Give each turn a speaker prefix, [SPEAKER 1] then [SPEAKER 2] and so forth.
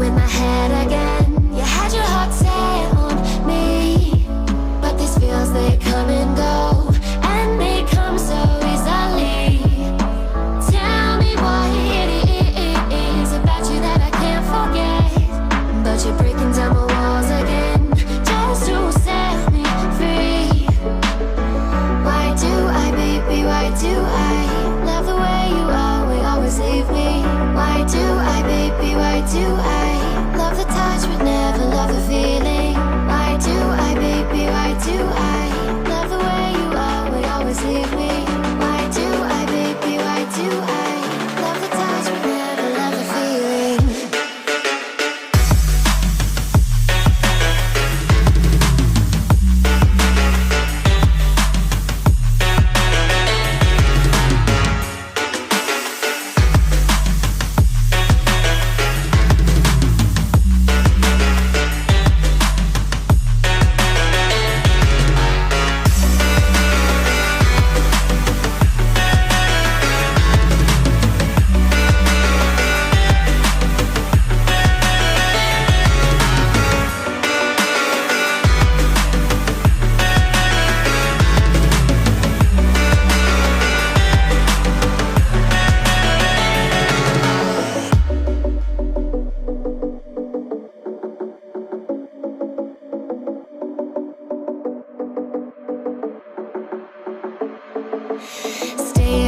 [SPEAKER 1] in my head again. You had your heart set on me, but these feels, they come and go, and they come so easily. Tell me what it is about you that I can't forget, but you're breaking down my walls again just to set me free. Why do I, baby, why do I love the way you always leave me? Why do I, baby, why do I love the touch but never love the feeling? Why do I, baby, why do I love the way you always leave me? Why do I, baby, why do I love the touch but never love the feeling? Stay